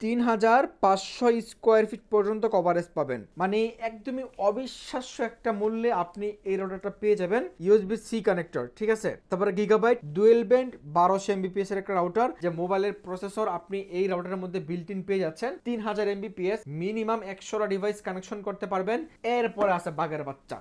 3500 square feet পর্যন্ত coverage পাবেন, মানে একদমই অবিশ্বাস্য একটা মূল্যে আপনি এই রাউটারটা পেয়ে যাবেন। ইউএসবি সি কানেক্টর, ঠিক আছে। তারপরে গিগাবাইট ডুয়েল ব্যান্ড 1200 এমবিপিএস এর একটা রাউটার, যে মোবাইলের প্রসেসর আপনি এই রাউটারের মধ্যে বিল্ট ইন পেয়ে যাচ্ছেন। 3000 এমবিপিএস, মিনিমাম 100টা ডিভাইস কানেকশন করতে পারবেন। এরপরে আছে বাগের বাচ্চা,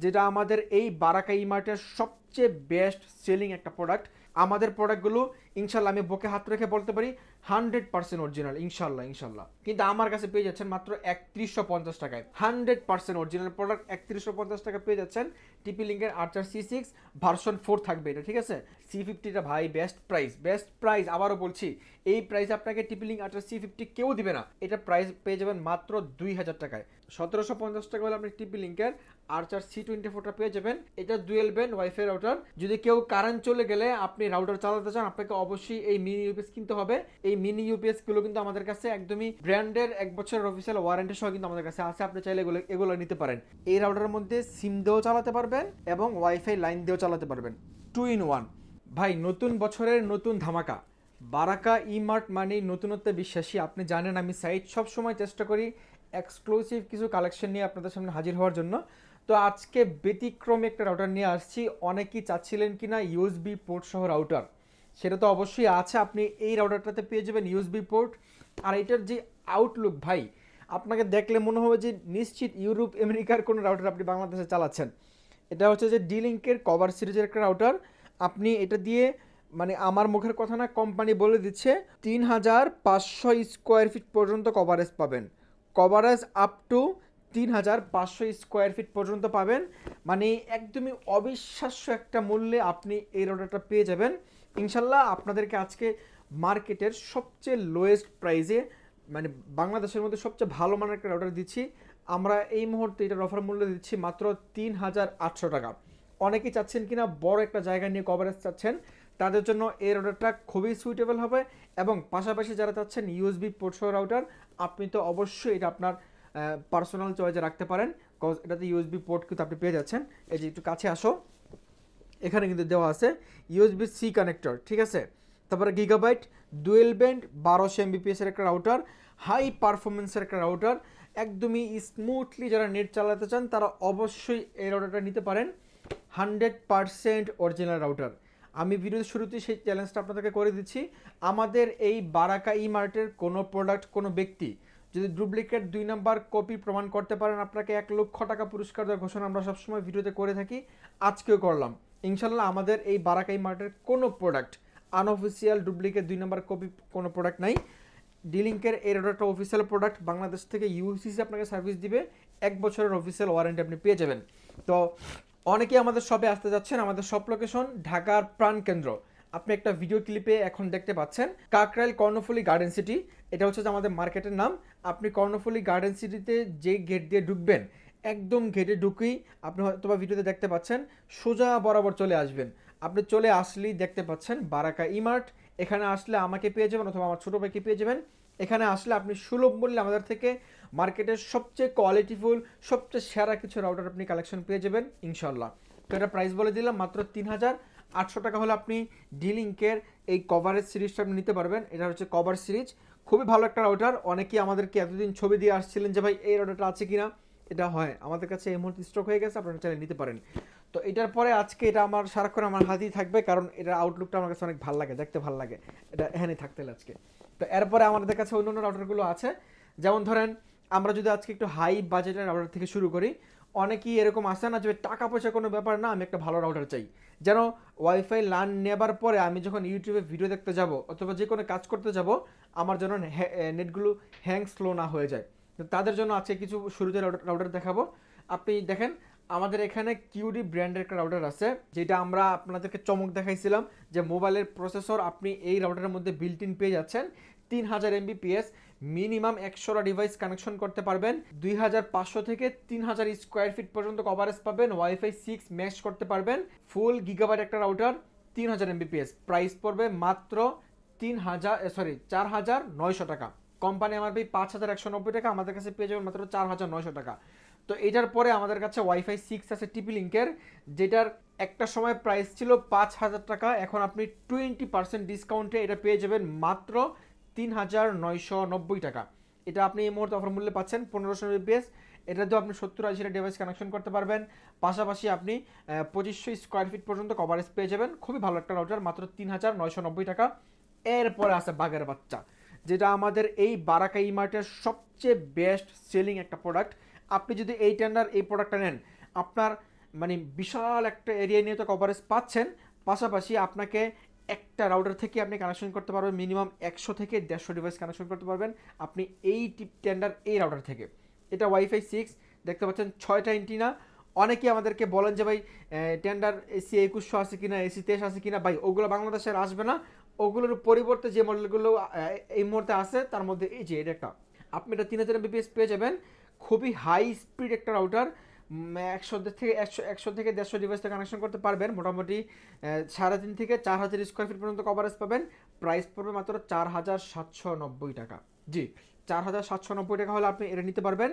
যেটা আমাদের এই বারাকা ইমার্টের সবচেয়ে বেস্ট সেলিং একটা প্রোডাক্ট। আমাদের প্রোডাক্টগুলো ইনশাল্লাহ আমি বুকে হাত রেখে বলতে পারি 100% অরিজিনাল, ইনশাল্লাহ ইনশাল্লাহ। কিন্তু আমার কাছে পেয়ে যাচ্ছেন মাত্র 3150 টাকায় 100% অরিজিনাল প্রোডাক্ট। 3150 টাকা পেয়ে যাচ্ছেন। টিপি লিঙ্কের আর্চার C6 ভার্সন 4 থাকবে এটা, ঠিক আছে। C50টা ভাই বেস্ট প্রাইস, বেস্ট প্রাইস। আবারও বলছি, এই প্রাইস আপনাকে টিপি লিঙ্ক আর্চার C50 কেউ দিবে না। এটা প্রাইস পেয়ে যাবেন মাত্র 2000 টাকায়। 1750 টাকা হলে আপনি টিপি লিঙ্কের আর্চার C24টা পেয়ে যাবেন। এটা ডুয়েল ব্যান্ড ওয়াইফাই রাউটার। যদি কেউ কারেন্ট চলে গেলে আপনি রাউটার চালাতে চান, আপনাকে অবশ্যই এই মিনি ইউপিএস কিনতে হবে। এই মিনি ইউপিএস গুলো কিন্তু আমাদের কাছে একদমই ব্র্যান্ডের 1 বছরের অফিসিয়াল ওয়ারেন্টি সহ কিন্তু আমাদের কাছে আছে। আপনি চাইলে এগুলো নিতে পারেন। এই রাউটারের মধ্যে সিম দিয়েও চালাতে পারবেন এবং ওয়াইফাই লাইন দিয়েও চালাতে পারবেন, 2 in 1। ভাই, নতুন বছরের নতুন ধামাকা। বারাকা ইমার্ট মানে নতুনত্বে বিশ্বাসী। আপনি জানেন আমি সাইট সবসময় চেষ্টা করি এক্সক্লুসিভ কিছু কালেকশন নিয়ে আপনাদের সামনে হাজির হওয়ার জন্য। তো আজকে ব্যতিক্রমী একটা রাউটার নিয়ে আসছি। অনেকেই চাচ্ছিলেন কিনা ইউএসবি পোর্ট সহ রাউটার, সেটা তো অবশ্যই আছে। আপনি এই রাউটারটাতে পেয়ে যাবেন ইউএসবি পোর্ট। আর এটার যে আউটলুক ভাই, আপনাকে দেখলে মনে হবে যে নিশ্চিত ইউরোপ আমেরিকার কোনো রাউটার আপনি বাংলাদেশে চালাচ্ছেন। এটা হচ্ছে যে ডি-লিঙ্কের কভার সিরিজের একটা রাউটার। আপনি এটা দিয়ে, মানে আমার মুখের কথা না, কোম্পানি বলে দিচ্ছে 3500 স্কোয়ার ফিট পর্যন্ত কভারেজ পাবেন। Coverage up to 3500 square feet পর্যন্ত পাবেন, মানে একদমই অবিশ্বাস্য একটা মূল্যে আপনি এই রাউটারটা পেয়ে যাবেন। ইনশাল্লাহ আপনাদেরকে আজকে মার্কেটের সবচেয়ে লোয়েস্ট প্রাইসে, মানে বাংলাদেশের মধ্যে সবচেয়ে ভালো মানের একটা রাউটার দিচ্ছি। আমরা এই মুহূর্তে এটার অফার মূল্য দিচ্ছি মাত্র 3800 টাকা। অনেকেই চাচ্ছেন কিনা বড় একটা জায়গা নিয়ে কভারেজ চাচ্ছেন, তাদের জন্য এই রাউটারটা খুবই সুইটেবল হবে। এবং পাশাপাশি যারা চাচ্ছেন ইউএসবি পোর্ট সহ রাউটার, আপনি তো অবশ্যই এটা আপনার পার্সোনাল চয়েসে রাখতে পারেন, কজ এটাতে ইউএসবি পোর্ট কিন্তু আপনি পেয়ে যাচ্ছেন। এই যে একটু কাছে আসো, এখানে কিন্তু দেওয়া আছে ইউএসবি সি কানেক্টর, ঠিক আছে। তারপরে গিগাবাইট ডুয়েল ব্যান্ড 1200 এমবিপিএস এর একটা রাউটার, হাই পারফরমেন্সের একটা রাউটার। একদমই স্মুথলি যারা নেট চালাতে চান তারা অবশ্যই এই রাউটারটা নিতে পারেন। 100% অরিজিনাল রাউটার। আমি ভিডিওর শুরুতেই সেই চ্যালেঞ্জটা আপনাদেরকে করে দিচ্ছি। আমাদের এই বারাকা ইমার্টের কোনো প্রোডাক্ট, কোনো ব্যক্তি যদি ডুপ্লিকেট 2 নাম্বার কপি প্রমাণ করতে পারেন, আপনাকে 1,00,000 টাকা পুরস্কার দেওয়ার ঘোষণা আমরা সবসময় ভিডিওতে করে থাকি, আজকেও করলাম। ইনশাল্লাহ আমাদের এই বারাকা ইমার্টের কোনো product unofficial duplicate 2 number copy কোনো প্রোডাক্ট নাই। ডি-লিঙ্কের এই রাউটারটা অফিসিয়াল প্রোডাক্ট, বাংলাদেশ থেকে ইউসিসি আপনাকে সার্ভিস দিবে, 1 বছরের অফিসিয়াল ওয়ারেন্টি আপনি পেয়ে যাবেন। তো অনেকেই আমাদের শপে আসতে যাচ্ছেন। আমাদের শপ লোকেশন ঢাকার প্রাণকেন্দ্র, আপনি একটা ভিডিও ক্লিপে এখন দেখতে পাচ্ছেন। কাকরাইল কর্ণফুলী গার্ডেন সিটি, এটা হচ্ছে আমাদের মার্কেটের নাম। আপনি কর্ণফুলী গার্ডেন সিটিতে যে গেট দিয়ে ঢুকবেন, একদম গেটে ঢুকেই আপনি হয়তো বা ভিডিওতে দেখতে পাচ্ছেন, সোজা বরাবর চলে আসবেন। আপনি চলে আসলেই দেখতে পাচ্ছেন বারাকা ইমার্ট। এখানে আসলে আমাকে পেয়ে যাবেন অথবা আমার ছোটো ভাইকে পেয়ে যাবেন। এখানে আসলে আপনি সুলভ মূল্যে আমাদের থেকে মার্কেটের সবচেয়ে কোয়ালিটিফুল, সবচেয়ে সেরা কিছু রাউটার আপনি কালেকশন পেয়ে যাবেন ইনশাল্লাহ। তো এটা প্রাইস বলে দিলাম মাত্র 3800 টাকা হলে আপনি ডি-লিঙ্কের এই কভারেজ সিরিজটা আপনি নিতে পারবেন। এটা হচ্ছে কভার সিরিজ, খুবই ভালো একটা রাউটার। অনেকেই আমাদেরকে এতদিন ছবি দিয়ে আসছিলেন যে ভাই এই রাউটারটা আছে কিনা। এটা হয় আমাদের কাছে এই মুহূর্তে স্টক হয়ে গেছে, আপনারা চাইলে নিতে পারেন। তো এটার পরে আজকে এটা আমার সারাক্ষণ আমার হাতেই থাকবে, কারণ এটার আউটলুকটা আমার কাছে অনেক ভালো লাগে, দেখতে ভালো লাগে, এটা এখানেই থাকতে হলে আজকে। তো এরপরে আমাদের কাছে অন্য অন্য রাউটারগুলো আছে। যেমন ধরেন আমরা যদি আজকে একটু হাই বাজেটের রাউটার থেকে শুরু করি, অনেকেই এরকম আসে না যে টাকা পয়সা কোনো ব্যাপার না, আমি একটা ভালো রাউটার চাই, যেন ওয়াইফাই লান নেবার পরে আমি যখন ইউটিউবে ভিডিও দেখতে যাব অথবা যে কোনো কাজ করতে যাব, আমার যেন নেটগুলো হ্যাং স্লো না হয়ে যায়। তো তাদের জন্য আজকে কিছু শুরুতে রাউটার দেখাবো। আপনি দেখেন আমাদের এখানে কিউডি ব্র্যান্ডের একটা রাউটার আছে, যেটা আমরা আপনাদেরকে চমক দেখাইছিলাম যে মোবাইলের প্রসেসর আপনি এই রাউটারের মধ্যে বিল্ট ইন পেয়ে যাচ্ছেন। 3000 এমবিপিএস, মিনিমাম 100টা ডিভাইস কানেকশন করতে পারবেন। 2500 থেকে 3000 স্কোয়ার ফিট পর্যন্ত কভারেজ পাবেন। ওয়াইফাই 6 ম্যাচ করতে পারবেন। ফুল গিগাবাইট একটা রাউটার, 3000 এমবিপিএস। প্রাইস পড়বে মাত্র 4900 টাকা। কোম্পানি এমআরপি 5190 টাকা, আমাদের কাছে পেয়ে যাবেন মাত্র 4900 টাকা। তো এটার পরে আমাদের কাছে ওয়াইফাই 6 আছে টিপি লিঙ্কের, যেটার একটা সময় প্রাইস ছিল 5000 টাকা, এখন আপনি 20% ডিসকাউন্টে এটা পেয়ে যাবেন মাত্র 3990 টাকা। এটা আপনি এই মুহূর্তে অফার মূল্যে পাচ্ছেন 1500 Mbps। এটা তো আপনি 70-80টা ডিভাইস কানেকশন করতে পারবেন। পাশাপাশি আপনি 2500 স্কোয়ার ফিট পর্যন্ত কভারেজ পেয়ে যাবেন। খুবই ভালো একটা রাউটার, মাত্র 3990 টাকা। এরপরে আছে বাঘের বাচ্চা, যেটা আমাদের এই বারাকা ইমার্টের সবচেয়ে বেস্ট সেলিং একটা প্রোডাক্ট। আপনি যদি এই টেন্ডার এই প্রোডাক্টটা নেন, আপনার মানে বিশাল একটা এরিয়া নিয়ে তো কভারেজ পাচ্ছেন, পাশাপাশি আপনাকে একটা রাউটার থেকে আপনি কানেকশন করতে পারবেন মিনিমাম 100 থেকে 150 ডিভাইস কানেকশন করতে পারবেন আপনি এই টেন্ডার এই রাউটার থেকে। এটা ওয়াইফাই 6, দেখতে পাচ্ছেন 6টা এন্টিনা। অনেকেই আমাদেরকে বলেন যে ভাই টেন্ডার এসি 2100 আছে কিনা, এসি 23 আছে কিনা। ভাই ওগুলো বাংলাদেশের আসবে না, ওগুলোর পরিবর্তে যে মডেলগুলো এই মুহূর্তে আছে তার মধ্যে এই যে এটা একটা, আপনি এটা 3000 Mbps পেয়ে যাবেন। খুবই হাই স্পিড একটা রাউটার, 100 থেকে 150 ডিভাইসে কানেকশন করতে পারবেন। মোটামুটি 3.5 থেকে 4000 স্কোয়ার ফিট পর্যন্ত কভারেজ পাবেন। প্রাইস পড়বে মাত্র 4790 টাকা। জি, 4790 টাকা হলে আপনি এটা নিতে পারবেন।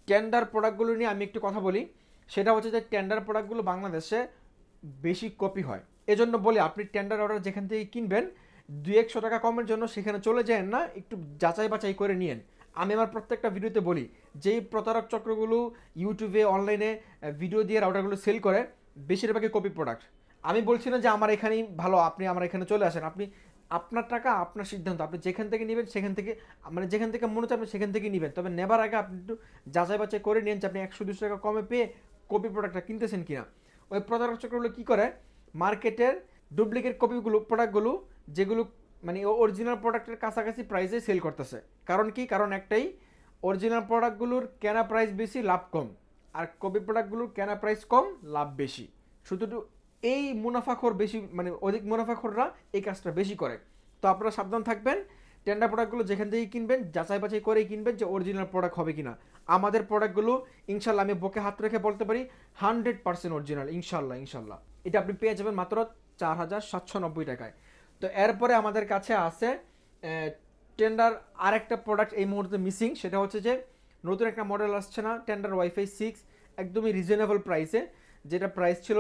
টেন্ডার প্রোডাক্টগুলো নিয়ে আমি একটু কথা বলি। সেটা হচ্ছে যে টেন্ডার প্রোডাক্টগুলো বাংলাদেশে বেশি কপি হয়, এজন্য বলি আপনি টেন্ডার অর্ডার যেখান থেকে কিনবেন 200 টাকা কমের জন্য সেখানে চলে যান না, একটু যাচাই বাছাই করে নিয়েন। আমি আমার প্রত্যেকটা ভিডিওতে বলি, যেই প্রতারক চক্রগুলো ইউটিউবে অনলাইনে ভিডিও দিয়ে রাউটারগুলো সেল করে, বেশিরভাগই কপি প্রোডাক্ট। আমি বলছি না যে আমার এখানেই ভালো, আপনি আমার এখানে চলে আসেন, আপনি আপনার টাকা আপনার সিদ্ধান্ত, আপনি যেখান থেকে নেবেন সেখান থেকে, মানে যেখান থেকে মনে হচ্ছে আপনি সেখান থেকে নেবেন। তবে নেবার আগে আপনি একটু যাচাই বাছাই করে নিন যে আপনি 100-200 টাকা কমে পেয়ে কপি প্রোডাক্টটা কিনতেছেন কিনা। ওই প্রতারক চক্রগুলো কী করে, মার্কেটের ডুপ্লিকেট কপিগুলো প্রোডাক্টগুলো যেগুলো মানে অরিজিনাল প্রোডাক্টের কাছাকাছি প্রাইসে সেল করতেছে। কারণ কি, কারণ একটাই, অরিজিনাল প্রোডাক্টগুলোর কেনা প্রাইস বেশি লাভ কম, আর কপি প্রোডাক্টগুলোর কেনা প্রাইস কম লাভ বেশি। শুধু এই মুনাফাখোর বেশি, মানে অধিক মুনাফাখোররা এই কাজটা বেশি করে। তো আপনারা সাবধান থাকবেন, টেন্ডার প্রোডাক্টগুলো যেখান থেকেই কিনবেন যাচাই বাছাই করেই কিনবেন যে অরিজিনাল প্রোডাক্ট হবে কিনা। আমাদের প্রোডাক্টগুলো ইনশাল্লাহ আমি বুকে হাত রেখে বলতে পারি 100% অরিজিনাল, ইনশাল্লাহ ইনশাল্লাহ। এটা আপনি পেয়ে যাবেন মাত্র 4790 টাকায়। তো এরপরে আমাদের কাছে আছে টেন্ডার আরেকটা প্রোডাক্ট এই মুহূর্তে মিসিং, সেটা হচ্ছে যে নতুন একটা মডেল আসছে না টেন্ডার ওয়াইফাই 6, একদমই রিজনেবল প্রাইসে। যেটা প্রাইস ছিল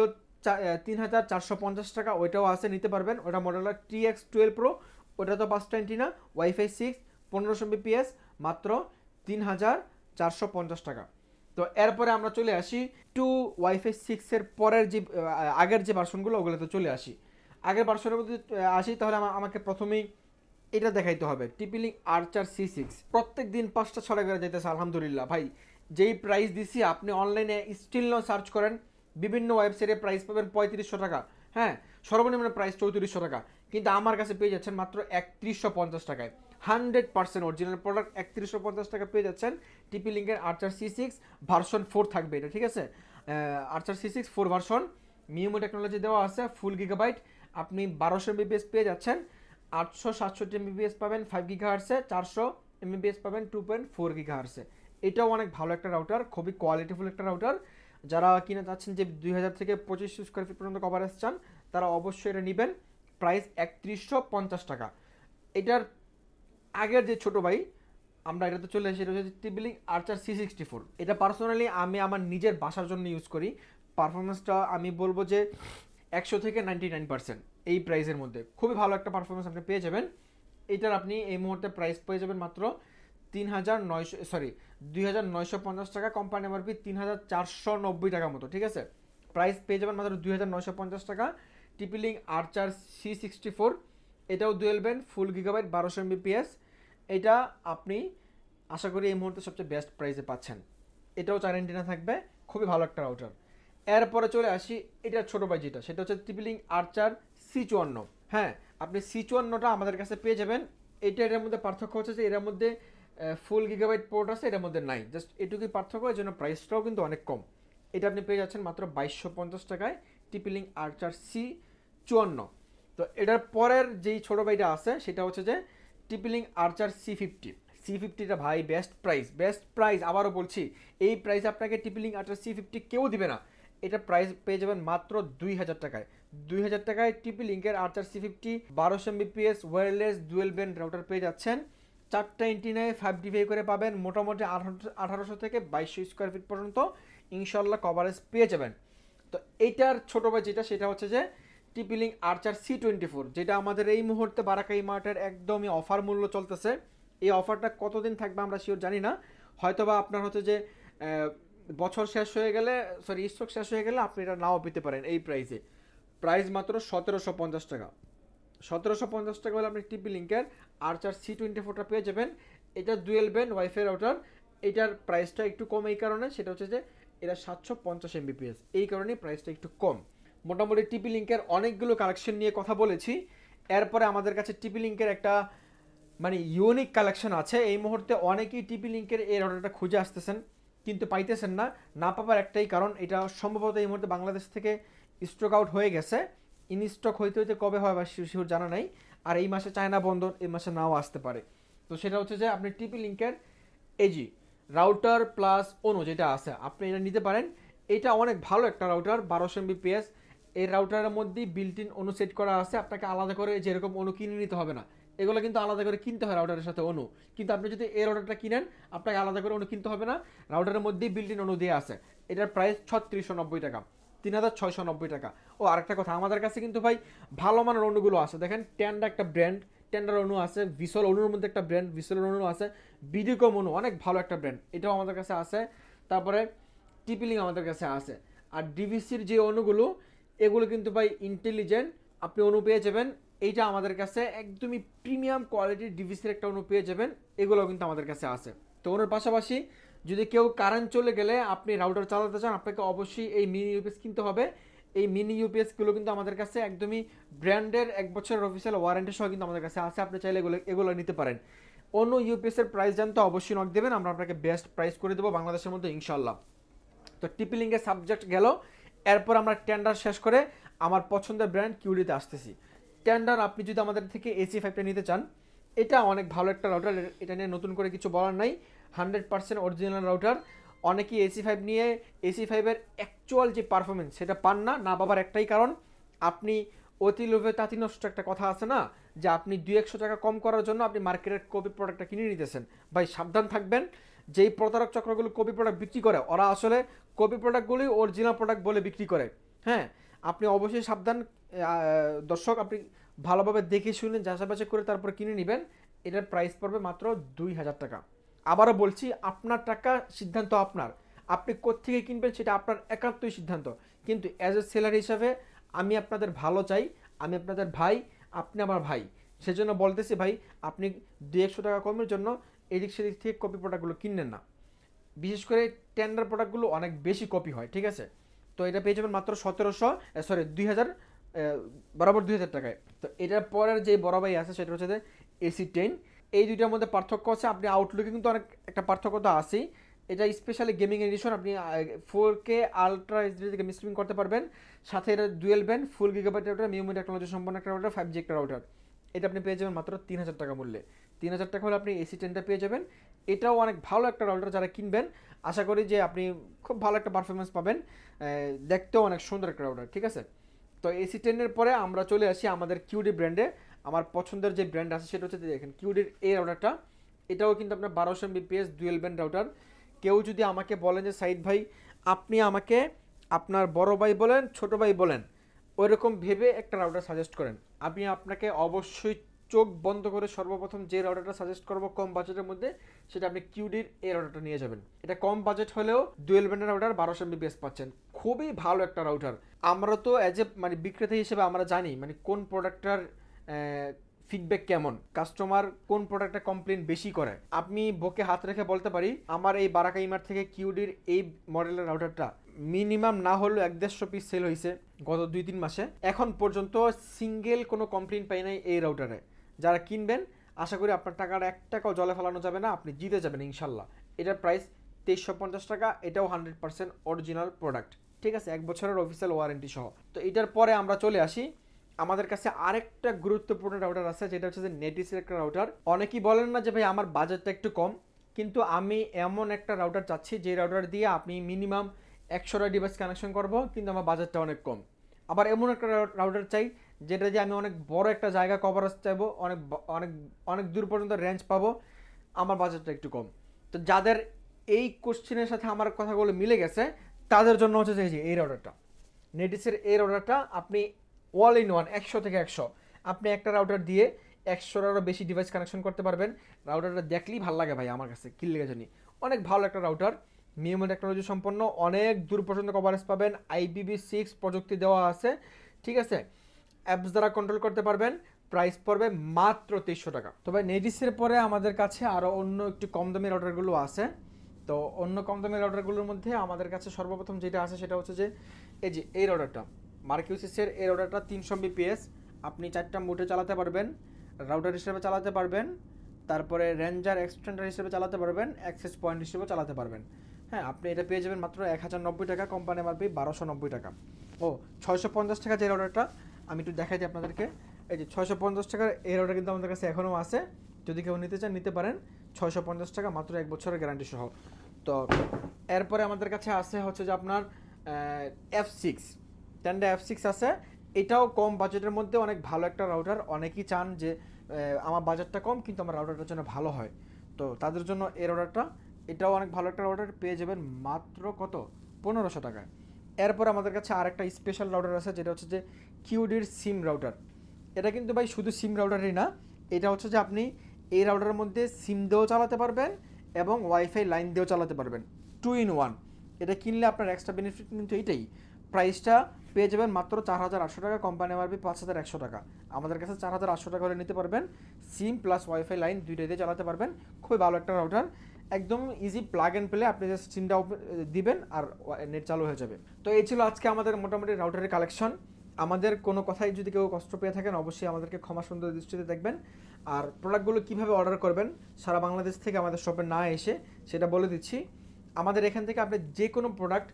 3450 টাকা, ওইটাও আছে, নিতে পারবেন। ওটা মডেল TX12 Pro, ওটা তো 5টা এন্টিনা, ওয়াইফাই 6, 1500 Mbps, মাত্র 3450 টাকা। তো এরপরে আমরা চলে আসি টু ওয়াইফাই 6-এর পরের যে আগের যে ভার্সনগুলো ওগুলোতে চলে আসি। আগের ভার্সনের মধ্যে আসি, তাহলে আমাকে প্রথমেই এটা দেখাইতে হবে TP-Link আর্চার C6। প্রত্যেক দিন 5টা 6টা করে যেতেছে আলহামদুলিল্লাহ। ভাই যেই প্রাইস দিছি, আপনি অনলাইনে স্টিল নাও সার্চ করেন, বিভিন্ন ওয়েবসাইটে প্রাইস পাবেন 3500 টাকা, হ্যাঁ সর্বনিম্ন প্রাইস 3400 টাকা, কিন্তু আমার কাছে পেয়ে যাচ্ছেন মাত্র 3150 টাকায়। 100% অরিজিনাল প্রোডাক্ট 3150 টাকা পেয়ে যাচ্ছেন। TP-Link-এর আর্চার C6 ভার্সন 4 থাকবে এটা, ঠিক আছে। আর্চার C6 4 ভার্সন, মিউমো টেকনোলজি দেওয়া আছে, ফুল গিগাবাইট। আপনি 1200 Mbps পেয়ে যাচ্ছেন, 867 Mbps পাবেন 5 GHz-এ, 400 Mbps পাবেন 2.4 GHz-এ। এটাও অনেক ভালো একটা রাউটার, খুবই কোয়ালিটিফুল একটা রাউটার। যারা কিনা চাচ্ছেন যে 2000 থেকে 2500 স্কোয়ার ফিট পর্যন্ত কভারেজ চান, তারা অবশ্যই এটা নেবেন। প্রাইস 3150 টাকা। এটার আগের যে ছোটো ভাই, আমরা এটাতে চলে এসেছি, এটা হচ্ছে TP-Link আর্চার C64। এটা পার্সোনালি আমি আমার নিজের বাসার জন্য ইউজ করি। পারফরমেন্সটা আমি বলবো যে 100 থেকে 99% এই প্রাইসের মধ্যে খুবই ভালো একটা পারফরমেন্স আপনি পেয়ে যাবেন। এটার আপনি এই মুহূর্তে প্রাইস পেয়ে যাবেন মাত্র 2950 টাকা, কোম্পানি এমআরপি 3490 টাকা মতো, ঠিক আছে। প্রাইস পেয়ে যাবেন মাত্র 2950 টাকা। TP-Link আর্চার C64, এটাও dual band, full gigabyte, 1200 Mbps। এটা আপনি আশা করি এই মুহূর্তে সবচেয়ে বেস্ট প্রাইসে পাচ্ছেন। এটাও 4 এন্টিনা থাকবে, খুবই ভালো একটা রাউটার। এরপরে চলে আসি এটা ছোটো ভাই যেটা, সেটা হচ্ছে TP-Link আর্চার C54। হ্যাঁ, আপনি C54টা আমাদের কাছে পেয়ে যাবেন। এটার মধ্যে পার্থক্য হচ্ছে যে এর মধ্যে ফুল গিগাবাইট পোর্ট আছে, এটার মধ্যে নাই, জাস্ট এটুকুই পার্থক্য, এর জন্য প্রাইসটাও কিন্তু অনেক কম। এটা আপনি পেয়ে যাচ্ছেন মাত্র 2250 টাকায়, TP-Link আর্চার C54। তো এটার পরের যেই ছোটো ভাইটা আছে সেটা হচ্ছে যে TP-Link আর্চার C50টা ভাই বেস্ট প্রাইস, আবারও বলছি, এই প্রাইস আপনাকে TP-Link আর্চার C50 কেউ দিবে না। এটা প্রাইস পেয়ে যাবেন মাত্র 2000 টাকায়। 2000 টাকায় TP-Link-এর আর্চার C50 1200 Mbps wireless dual band router পেয়ে যাচ্ছেন। 4টা এন্টিনায় 5 করে পাবেন, মোটামুটি 1800 থেকে 2200 স্কোয়ার ফিট পর্যন্ত ইনশাল্লাহ কভারেজ পেয়ে যাবেন। তো এইটার ছোটো ভাই যেটা, সেটা হচ্ছে যে টিপি-লিঙ্ক আর্চার C24, যেটা আমাদের এই মুহূর্তে বারাকাই মার্টের একদমই অফার মূল্য চলতেছে। এই অফারটা কতদিন থাকবে আমরা শিওর জানি না, হয়তোবা আপনার হচ্ছে যে বছর শেষ হয়ে গেলে, সরি স্টক শেষ হয়ে গেলে আপনি এটা নাও পেতে পারেন এই প্রাইসে। প্রাইস মাত্র 1750 টাকা। 1750 টাকা হলে আপনি টিপি-লিঙ্কের আর্চার C24টা পেয়ে যাবেন। এটা ডুয়েল ব্যান্ড ওয়াইফাই রাউটার। এটার প্রাইসটা একটু কম এই কারণে, সেটা হচ্ছে যে এটা 750 Mbps, এই কারণেই প্রাইসটা একটু কম। মোটামুটি টিপি-লিঙ্কের অনেকগুলো কালেকশন নিয়ে কথা বলেছি। এরপরে আমাদের কাছে টিপি-লিঙ্কের একটা মানে ইউনিক কালেকশন আছে। এই মুহূর্তে অনেকেই টিপি-লিঙ্কের এই রাউটারটা খুঁজে আসতেছেন কিন্তু পাইতেছেন না। না পাবার একটাই কারণ, এটা সম্ভবত এই মুহূর্তে বাংলাদেশ থেকে স্টক আউট হয়ে গেছে। ইন স্টক হইতে হইতে কবে হয় বা শিওর জানা নাই। আর এই মাসে চায়না বন্ধ, এই মাসে নাও আসতে পারে। তো সেটা হচ্ছে যে আপনি টিপি-লিঙ্কের এজি রাউটার প্লাস অনু যেটা আছে আপনি এটা নিতে পারেন। এটা অনেক ভালো একটা রাউটার, 1200 Mbps। এই রাউটারের মধ্যেই বিল্ট ইন অনু সেট করা আছে। আপনাকে আলাদা করে যেরকম অনু কিনে নিতে হবে না, এগুলো কিন্তু আলাদা করে কিনতে হয় রাউটারের সাথে অনু। কিন্তু আপনি যদি এই রাউটারটা কিনেন, আপনাকে আলাদা করে অনু কিনতে হবে না, রাউটারের মধ্যেই বিল্ট ইন অনু দিয়ে আছে। এটার প্রাইস 3690 টাকা, 3690 টাকা। ও আরেকটা কথা, আমাদের কাছে কিন্তু ভাই ভালো মানের অনুগুলো আছে। দেখেন টেন্ডা একটা ব্র্যান্ড, টেন্ডার অনু আছে, ভিসল অনুর মধ্যে একটা ব্র্যান্ড ভিসল অনু আছে, বিডিকম অনু অনেক ভালো একটা ব্র্যান্ড, এটাও আমাদের কাছে আছে। তারপরে টিপি-লিঙ্ক আমাদের কাছে আছে। আর ডিভিসির যে অনুগুলো, এগুলো কিন্তু ভাই ইন্টেলিজেন্ট আপনি অনু পেয়ে যাবেন। এইটা আমাদের কাছে একদমই প্রিমিয়াম কোয়ালিটির ডিভিসির একটা অনু পেয়ে যাবেন, এগুলোও কিন্তু আমাদের কাছে আছে। তো অনুর পাশাপাশি যদি কেউ কারেন্ট চলে গেলে আপনি রাউটার চালাতে চান, আপনাকে অবশ্যই এই মিনি ইউপিএস কিনতে হবে। এই মিনি ইউপিএসগুলো কিন্তু আমাদের কাছে একদমই ব্র্যান্ডের 1 বছরের অফিসিয়াল ওয়ারেন্টি সহ কিন্তু আমাদের কাছে আছে। আপনি চাইলে এগুলো নিতে পারেন। অন্য ইউপিএসের প্রাইস জানতে অবশ্যই নক দেবেন, আমরা আপনাকে বেস্ট প্রাইস করে দেবো বাংলাদেশের মধ্যে ইনশাল্লাহ। তো টিপি-লিঙ্কের সাবজেক্ট গেল। এরপর আমরা টেন্ডার শেষ করে আমার পছন্দের ব্র্যান্ড কিউডিতে আসতেছি। টেন্ডার আপনি যদি আমাদের থেকে AC5টা নিতে চান, এটা অনেক ভালো একটা রাউটার, এটা নিয়ে নতুন করে কিছু বলার নাই। 100% অরিজিনাল রাউটার। অনেকেই AC5 নিয়ে AC5-এর অ্যাকচুয়াল যে পারফরমেন্স সেটা পান না। না পাবার একটাই কারণ, আপনি অতি লোভে তাঁতি নষ্ট একটা কথা আছে না, যে আপনি 200 টাকা কম করার জন্য আপনি মার্কেটের কপি প্রোডাক্টটা কিনে নিতেছেন। ভাই সাবধান থাকবেন, যেই প্রতারক চক্রগুলো কপি প্রোডাক্ট বিক্রি করে, ওরা আসলে কপি প্রোডাক্টগুলোই অরিজিনাল প্রোডাক্ট বলে বিক্রি করে। হ্যাঁ, আপনি অবশ্যই সাবধান দর্শক, আপনি ভালোভাবে দেখে শুনে যাচাই করে তারপর কিনে নেবেন। এটার প্রাইস পড়বে মাত্র 2000 টাকা। আবারও বলছি, আপনার টাকা, সিদ্ধান্ত আপনার, আপনি কোত্থেকে কিনবেন সেটা আপনার একান্তই সিদ্ধান্ত। কিন্তু অ্যাজ এ সেলার হিসাবে আমি আপনাদের ভালো চাই, আমি আপনাদের ভাই, আপনি আমার ভাই, সেজন্য বলতেছি ভাই, আপনি 200 টাকা কমের জন্য এদিক সেদিক থেকে কপি প্রোডাক্টগুলো কিনলেন না। বিশেষ করে টেন্ডার প্রোডাক্টগুলো অনেক বেশি কপি হয়, ঠিক আছে? তো এটা পেয়ে যাবেন মাত্র 2000 বরাবর 2000 টাকায়। তো এটার পরের যে বড় ভাই আছে সেটা হচ্ছে যে AC10। এই দুইটার মধ্যে পার্থক্য আছে, আপনি আউটলুকে কিন্তু অনেক একটা পার্থক্য তো আছেই। এটা স্পেশালি গেমিং এডিশন, আপনি 4K আলট্রা এইচডি থেকে স্ট্রিমিং করতে পারবেন। সাথে এটা dual band full gigabyte router, মিউমি টেকনোলজি সম্পন্ন একটা রাউটার, 5G একটা রাউটার। এটা আপনি পেয়ে যাবেন মাত্র 3000 টাকা মূল্যে। 3000 টাকা হলে আপনি AC10টা পেয়ে যাবেন। এটাও অনেক ভালো একটা রাউটার, যারা কিনবেন আশা করি যে আপনি খুব ভালো একটা পারফরমেন্স পাবেন, দেখতেও অনেক সুন্দর একটা রাউটার, ঠিক আছে? তো AC10-এর পরে আমরা চলে আসি আমাদের কিউডি ব্র্যান্ডে। আমার পছন্দের যে ব্র্যান্ড আছে সেটা হচ্ছে দেখেন কিউডির এই রাউটারটা। এটাও কিন্তু আপনার 1200 Mbps ডুয়েল ব্যান্ড রাউটার। কেউ যদি আমাকে বলেন যে সাইদ ভাই, আপনি আমাকে আপনার বড় ভাই বলেন, ছোট ভাই বলেন, ওইরকম ভেবে একটা রাউটার সাজেস্ট করেন, আমি আপনাকে অবশ্যই চোখ বন্ধ করে সর্বপ্রথম যে রাউটারটা সাজেস্ট করবো কম বাজেটের মধ্যে, সেটা আপনি কিউডির এই রাউটারটা নিয়ে যাবেন। এটা কম বাজেট হলেও ডুয়েল ব্যান্ডের রাউটার, 1200 Mbps পাচ্ছেন, খুবই ভালো একটা রাউটার। আমরা তো অ্যাজ এ মানে বিক্রেতা হিসেবে আমরা জানি মানে কোন প্রোডাক্টটার ফিডব্যাক কেমন, কাস্টমার কোন প্রোডাক্টটা কমপ্লেন বেশি করে। আমি বুকে হাত রেখে বলতে পারি, আমার এই বারাকা ইমার থেকে কিউডির এই মডেলের রাউটারটা মিনিমাম না হলেও 150 পিস সেল হয়েছে গত 2-3 মাসে। এখন পর্যন্ত সিঙ্গেল কোনো কমপ্লেন পাই নাই এই রাউটারে। যারা কিনবেন আশা করি আপনার টাকার 1 টাকাও জলে ফেলানো যাবে না, আপনি জিতে যাবেন ইনশাল্লাহ। এটার প্রাইস 2350 টাকা। এটাও 100% অরিজিনাল প্রোডাক্ট, ঠিক আছে, 1 বছরের অফিসিয়াল ওয়ারেন্টি সহ। তো এটার পরে আমরা চলে আসি, আমাদের কাছে আরেকটা গুরুত্বপূর্ণ রাউটার আছে, যেটা হচ্ছে যে নেটিসের একটা রাউটার। অনেকেই বলেন না যে ভাই আমার বাজেটটা একটু কম, কিন্তু আমি এমন একটা রাউটার চাচ্ছি যে রাউটার দিয়ে আপনি মিনিমাম 100টা ডিভাইস কানেকশন করবো, কিন্তু আমার বাজেটটা অনেক কম। আবার এমন একটা রাউটার চাই যেটা দিয়ে আমি অনেক বড় একটা জায়গা কভারেজ চাইবো, অনেক অনেক অনেক দূর পর্যন্ত রেঞ্জ পাবো, আমার বাজেটটা একটু কম। তো যাদের এই কোশ্চেনের সাথে আমার কথাগুলো মিলে গেছে, তাদের জন্য হচ্ছে যে এই রাউটারটা, নেটিসের এই রাউটারটা আপনি অল ইন ওয়ান, 100 থেকে 100। আপনি একটা রাউটার দিয়ে 100টারও বেশি ডিভাইস কানেকশন করতে পারবেন। রাউটারটা দেখলেই ভালো লাগে ভাই আমার কাছে, কি লেগে জানি, অনেক ভালো একটা রাউটার, মিএমও টেকনোলজি সম্পন্ন, অনেক দূর পর্যন্ত কভারেজ পাবেন, IPv6 প্রযুক্তি দেওয়া আছে, ঠিক আছে। অ্যাপস দ্বারা কন্ট্রোল করতে পারবেন। প্রাইস পড়বে মাত্র 2300 টাকা। তো ভাই নেডিসের পরে আমাদের কাছে আরও অন্য একটু কম দামি রাউটারগুলো আছে। তো অন্য কম দামি রাউটারগুলোর মধ্যে আমাদের কাছে সর্বপ্রথম যেটা আছে সেটা হচ্ছে যে এই যে এই রাউটারটা, মার্কিউসিসের এই রাউটারটা 300 Mbps, আপনি 4টা মোডে চালাতে পারবেন, রাউটার হিসেবে চালাতে পারবেন, তারপরে রেঞ্জার এক্সটেন্ডার হিসেবে চালাতে পারবেন, অ্যাক্সেস পয়েন্ট হিসেবে চালাতে পারবেন। হ্যাঁ, আপনি এটা পেয়ে যাবেন মাত্র 1090 টাকা, কোম্পানি MRP 1290 টাকা। ও 650 টাকা যে রাউটারটা, আমি একটু দেখাই দিই আপনাদেরকে। এই যে 650 টাকার এই রাউটার কিন্তু আমাদের কাছে এখনও আছে, যদি কেউ নিতে চান নিতে পারেন। 650 টাকা, মাত্র 1 বছরের গ্যারান্টি সহ। তো এরপরে আমাদের কাছে আছে হচ্ছে যে আপনার F6, টেন্ডা F6 আছে। এটাও কম বাজেটের মধ্যে অনেক ভালো একটা রাউটার। অনেকেই চান যে আমার বাজেটটা কম কিন্তু আমার রাউটারটার জন্য ভালো হয়, তো তাদের জন্য এই রাউটারটা, এটাও অনেক ভালো একটা রাউটার, পেয়ে যাবেন মাত্র কত, 1500 টাকায়। এরপর আমাদের কাছে আরেকটা স্পেশাল রাউটার আছে, যেটা হচ্ছে যে কিউডির সিম রাউটার। এটা কিন্তু ভাই শুধু সিম রাউটারই না, এটা হচ্ছে যে আপনি এই রাউটারের মধ্যে সিম দিয়েও চালাতে পারবেন এবং ওয়াইফাই লাইন দিয়েও চালাতে পারবেন, 2 in 1। এটা কিনলে আপনার এক্সট্রা বেনিফিট কিন্তু এইটাই। প্রাইসটা পেয়ে যাবেন মাত্র 4800 টাকা, কোম্পানি MRP 5100 টাকা। আমাদের কাছে 4800 টাকা হলে নিতে পারবেন, সিম প্লাস ওয়াইফাই লাইন দুইটাই দিয়ে চালাতে পারবেন। খুবই ভালো একটা রাউটার, একদম ইজি, প্লাগ অ্যান্ড প্লে, আপনি জাস্ট সিমটা দিবেন আর নেট চালু হয়ে যাবে। তো এই ছিল আজকে আমাদের মোটামুটি রাউটারের কালেকশন। আমাদের কোনো কথাই যদি কেউ কষ্ট পেয়ে থাকেন অবশ্যই আমাদেরকে ক্ষমা সুন্দর দৃষ্টিতে দেখবেন। আর প্রোডাক্টগুলো কীভাবে অর্ডার করবেন সারা বাংলাদেশ থেকে আমাদের শপে না এসে, সেটা বলে দিচ্ছি। আমাদের এখান থেকে আপনি যে কোনো প্রোডাক্ট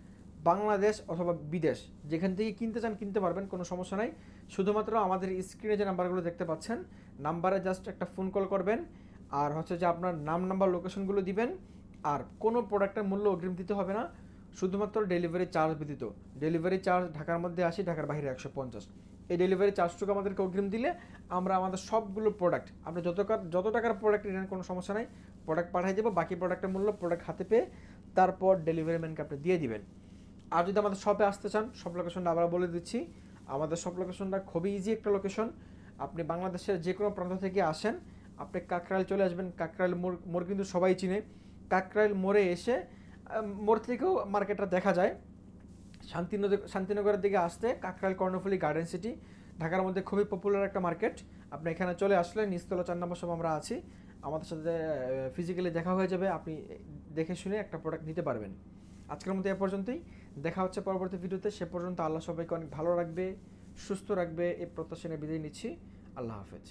বাংলাদেশ অথবা বিদেশ যেখান থেকে কিনতে চান কিনতে পারবেন, কোনো সমস্যা নাই। শুধুমাত্র আমাদের স্ক্রিনে যে নাম্বারগুলো দেখতে পাচ্ছেন, নাম্বারে জাস্ট একটা ফোন কল করবেন, আর হচ্ছে যে আপনার নাম নাম্বার লোকেশনগুলো দিবেন। আর কোনো প্রোডাক্টের মূল্য অগ্রিম দিতে হবে না, শুধুমাত্র ডেলিভারি চার্জ ব্যতীত। ডেলিভারি চার্জ ঢাকার মধ্যে 80, ঢাকার বাইরে 150। এই ডেলিভারি চার্জটুকু আমাদেরকে অগ্রিম দিলে আমরা আমাদের সবগুলো প্রোডাক্ট, আপনি যত টাকার প্রোডাক্ট নেন কোনো সমস্যা নাই, প্রোডাক্ট পাঠিয়ে দেবো। বাকি প্রোডাক্টের মূল্য প্রোডাক্ট হাতে পেয়ে তারপর ডেলিভারি ম্যানকে আপনি দিয়ে দিবেন। আর যদি আমাদের শপে আসতে চান, সব লোকেশনটা আবার বলে দিচ্ছি। আমাদের সব লোকেশনটা খুবই ইজি একটা লোকেশন। আপনি বাংলাদেশের যে কোনো প্রান্ত থেকে আসেন, আপনি কাকরাইল চলে আসবেন। কাকরাইল মোড় কিন্তু সবাই চিনে। কাকরাইল মোড়ে এসে, মোড় থেকেও মার্কেটটা দেখা যায়। শান্তিনগরের দিকে আসতে কাকরাইল কর্ণফুলী গার্ডেন সিটি, ঢাকার মধ্যে খুবই পপুলার একটা মার্কেট। আপনি এখানে চলে আসলে নিচতলা 4 নম্বর শপ আমরা আছি, আমাদের সাথে ফিজিক্যালি দেখা হয়ে যাবে। আপনি দেখে শুনে একটা প্রোডাক্ট নিতে পারবেন। আজকের মতো এ পর্যন্তই, দেখা হচ্ছে পরবর্তী ভিডিওতে। সে পর্যন্ত আল্লাহ সবাইকে অনেক ভালো রাখবে, সুস্থ রাখবে, এই প্রত্যাশা নিয়ে বিদায় নিচ্ছি। আল্লাহ হাফেজ।